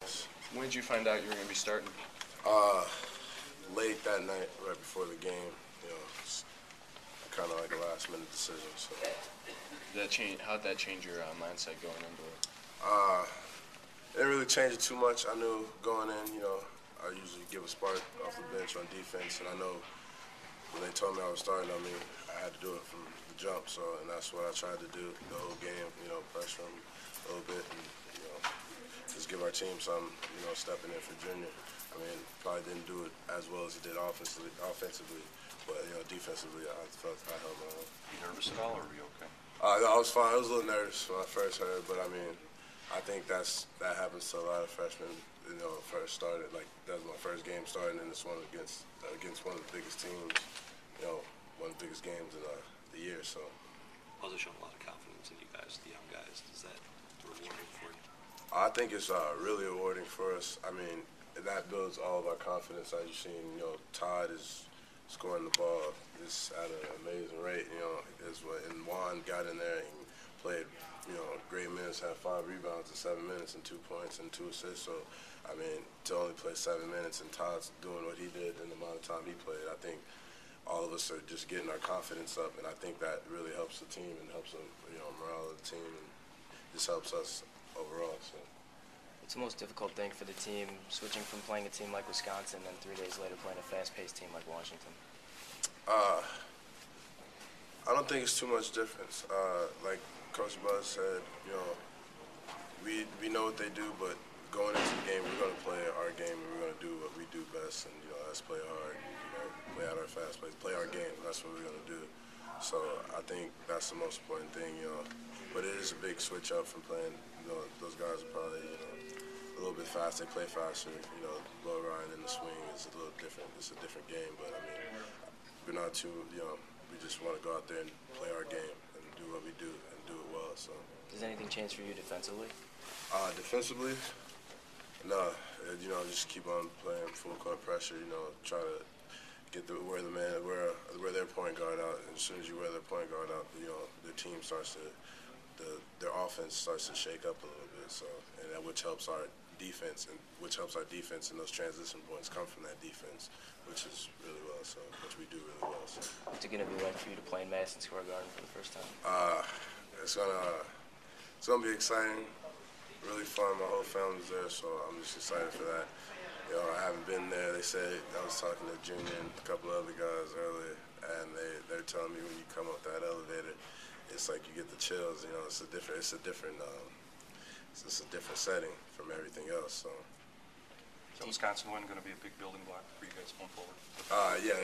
When did you find out you were going to be starting? Uh, Late that night, right before the game. It's kind of like a last-minute decision. So, How'd that change your mindset going into it? it didn't really change it too much. I knew going in, I usually give a spark off the bench on defense, and I know when they told me I was starting, I had to do it from the jump. So, and that's what I tried to do the whole game. Pressure them a little bit, and just give our team some, stepping in for junior. Probably didn't do it as well as he did offensively, but defensively, I felt I held my own. You nervous at all, or were you okay? I was fine. I was a little nervous when I first heard, but I think that happens to a lot of freshmen. First started, like that was my first game starting in this one against one of the biggest teams. One of the biggest games in the year. So. Also showing a lot of confidence in you guys, the young guys. Is that rewarding for you? I think it's really rewarding for us. That builds all of our confidence. As you've seen, Todd is scoring the ball just at an amazing rate. And Juan got in there and played, great minutes, had 5 rebounds in 7 minutes and 2 points and 2 assists. So, to only play 7 minutes and Todd's doing what he did in the amount of time he played, I think all of us are just getting our confidence up, and I think that really helps the team and helps the morale of the team, and just helps us overall. So. What's the most difficult thing for the team, switching from playing a team like Wisconsin and 3 days later playing a fast-paced team like Washington? I don't think it's too much difference. Like Coach Buzz said, we know what they do, but going into the game, we're going to play our game, and we're going to do what we do best, and let's play hard, play out our fast plays, play our game. That's what we're going to do. So I think that's the most important thing, But it is a big switch up from playing. Those guys are probably, a little bit fast. They play faster. Low Ryan in the swing is a little different. It's a different game. But we're not too. We just want to go out there and play our game and do what we do and do it well. So. Does anything change for you defensively? Defensively, no. Just keep on playing full court pressure. Try to get wear their point guard out. And as soon as you wear their point guard out, their team starts to. Their offense starts to shake up a little bit, which helps our defense, and those transition points come from that defense, which is really well. So, which we do really well. So. What's it going to be like for you to play in Madison Square Garden for the first time? It's gonna be exciting, really fun. My whole family's there, so I'm just excited for that. I haven't been there. They said I was talking to Junior and a couple of other guys earlier, and they're telling me when you come up that elevator, it's like you get the chills. It's a different setting from everything else. So. Is the Wisconsin win going to be a big building block for you guys going forward? Yeah.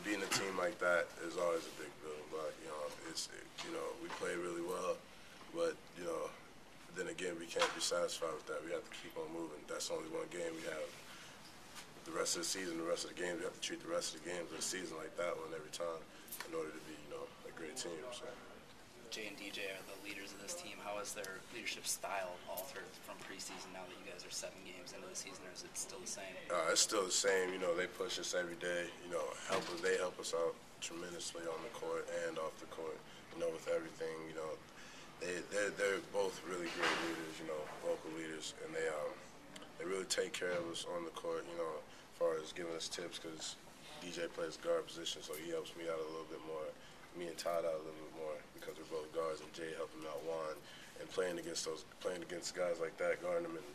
Being a team like that is always a big building block. We played really well, but then again, we can't be satisfied with that. We have to keep on moving. That's only one game. We have the rest of the season, the rest of the games. We have to treat the rest of the games of the season like that one every time in order to be, a great team. So. Jay and DJ are the leaders of this team. How has their leadership style altered from preseason now that you guys are 7 games into the season, or is it still the same? It's still the same. They push us every day. They help us out tremendously on the court and off the court. With everything. They're both really great leaders. Vocal leaders, and they really take care of us on the court. As far as giving us tips, because DJ plays guard position, so he helps me out a little bit more. Me and Todd out a little bit more because we're both guards, and Jay helping out Juan, and playing against guys like that, guarding them, and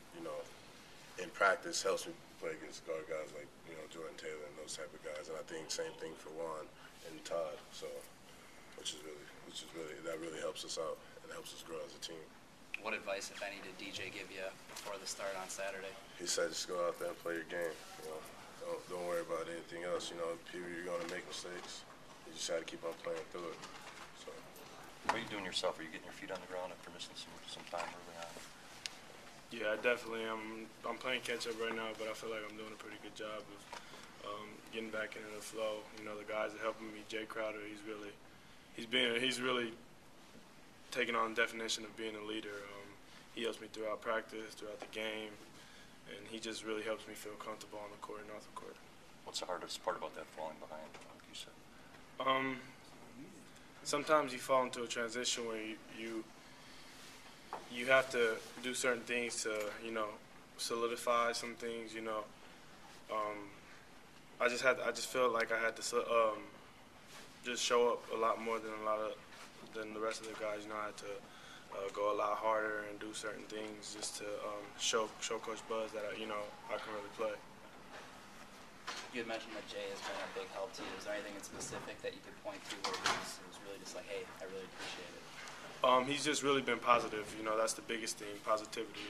in practice helps me play against guard guys like Jordan Taylor and those type of guys. And I think same thing for Juan and Todd. So, which is really that really helps us out and helps us grow as a team. What advice, if any, did DJ give you before the start on Saturday? He said, just go out there and play your game. Don't worry about anything else. You're going to make mistakes. You just got to keep on playing through it. So. What are you doing yourself? Are you getting your feet on the ground after missing some time early on? Yeah, I definitely am. I'm playing catch up right now, but I feel like I'm doing a pretty good job of getting back into the flow. The guys are helping me. Jay Crowder, he's really taking on the definition of being a leader. He helps me throughout practice, throughout the game, and he just really helps me feel comfortable on the court and off the court. What's the hardest part about that, falling behind, like you said? Sometimes you fall into a transition where you have to do certain things to solidify some things. I just felt like I had to just show up a lot more than the rest of the guys. I had to go a lot harder and do certain things just to show Coach Buzz that I can really play. You had mentioned that Jay has been a big help to you. Is there anything in specific that you could point to where it was really just like, hey, I really appreciate it? He's just really been positive. That's the biggest thing, positivity.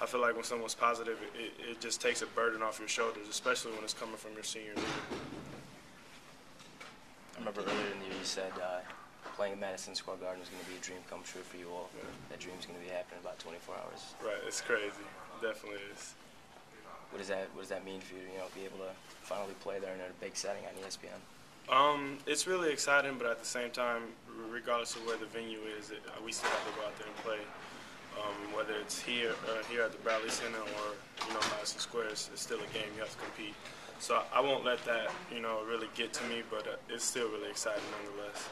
I feel like when someone's positive, it just takes a burden off your shoulders, especially when it's coming from your senior leader. I remember earlier in the year you said playing at Madison Square Garden is going to be a dream come true for you all. Yeah. That dream's going to be happening in about 24 hours. Right, it's crazy. Definitely is. What does that mean for you to be able to finally play there in a big setting on ESPN? It's really exciting, but at the same time, regardless of where the venue is, we still have to go out there and play. Whether it's here at the Bradley Center or Madison Square, it's still a game. You have to compete. So I won't let that really get to me, but it's still really exciting nonetheless.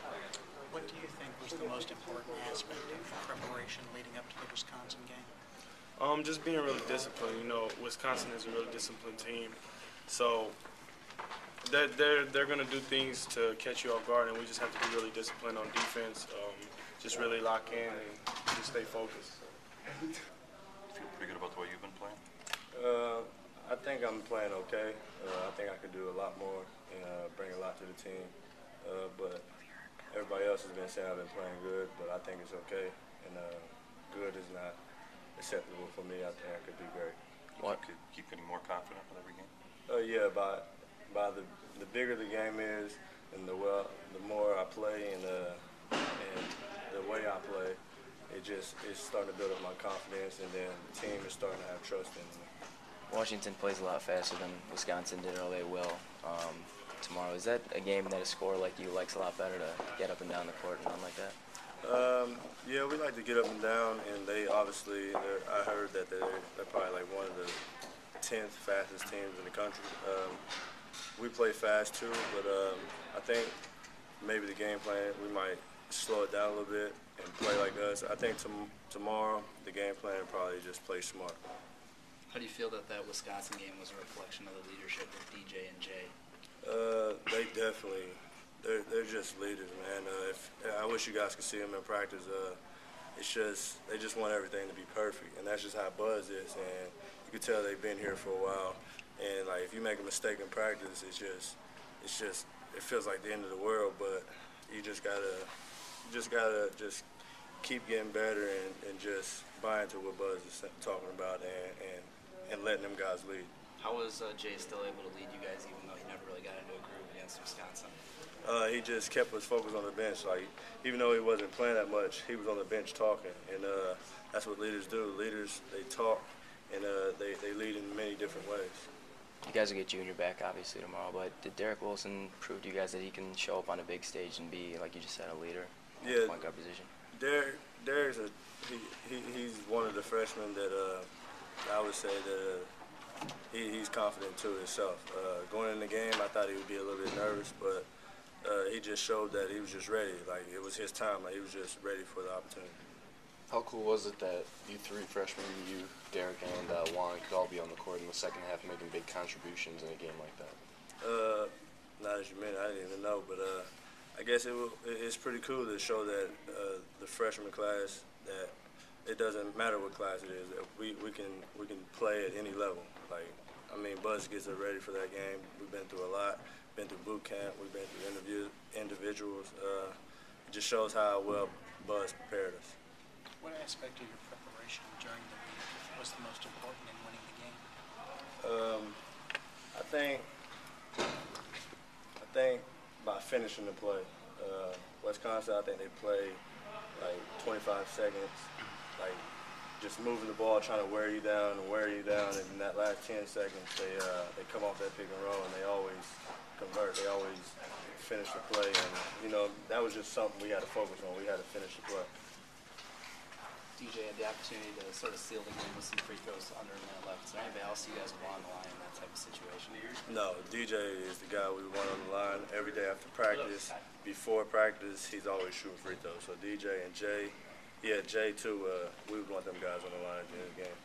What do you think was the most important aspect of preparation leading up to the Wisconsin game? Just being really disciplined. Wisconsin is a really disciplined team, so they're going to do things to catch you off guard, and we just have to be really disciplined on defense. Just really lock in and just stay focused. Feel pretty good about the way you've been playing? I think I'm playing okay. I think I could do a lot more and bring a lot to the team. But everybody else has been saying I've been playing good, but I think it's okay. And good is not acceptable for me. I think I could be great. What? Could keep getting more confident with every game? Yeah, by the bigger the game is, and the more I play and the way I play, it's starting to build up my confidence, and then the team is starting to have trust in me. Washington plays a lot faster than Wisconsin did, or they will tomorrow. Is that a game that a scorer like you likes a lot better to get up and down the court and run like that? Yeah, we like to get up and down, and they obviously, I heard that they're probably like one of the 10th fastest teams in the country. We play fast too, but I think maybe the game plan, we might slow it down a little bit and play like us. I think tomorrow the game plan probably just play smart. How do you feel that Wisconsin game was a reflection of the leadership of DJ and Jay? They definitely, they're just leaders, man. I wish you guys could see them in practice. They just want everything to be perfect, and that's just how Buzz is. And you can tell they've been here for a while. And like if you make a mistake in practice, it feels like the end of the world. But you just gotta keep getting better and just buy into what Buzz is talking about and letting them guys lead. How was Jay still able to lead you guys, even though he never really got into a groove against Wisconsin? He just kept us focused on the bench. Like even though he wasn't playing that much, he was on the bench talking, and that's what leaders do. Leaders, they talk, and they lead in many different ways. You guys will get Junior back obviously tomorrow, but did Derrick Wilson prove to you guys that he can show up on a big stage and be, like you just said, a leader in the point guard position? Derrick's he's one of the freshmen that I would say that he's confident to himself. Going in the game, I thought he would be a little bit nervous, but he just showed that he was just ready. Like it was his time. Like he was just ready for the opportunity. How cool was it that you three freshmen, you, Derrick, and Juan could all be on the court in the second half making big contributions in a game like that? Not as you meant, I didn't even know, but I guess it's pretty cool to show that the freshman class that it doesn't matter what class it is, that we can play at any level. Like I mean, Buzz gets us ready for that game. We've been through a lot, been through boot camp, we've been through individuals. It just shows how well Buzz prepared us. What aspect of your preparation during the week was the most important in winning the game? I think by finishing the play. Wisconsin, I think they play like 25 seconds, like just moving the ball, trying to wear you down, and in that last 10 seconds, they come off that pick and roll, and they always convert. They always finish the play, and that was just something we had to focus on. We had to finish the play. DJ had the opportunity to sort of seal the game with some free throws under a minute left. Is there anybody else you guys would want on the line in that type of situation? No, DJ is the guy we want on the line every day after practice. Before practice, he's always shooting free throws. So DJ and Jay, Jay too, we would want them guys on the line at the end of the game.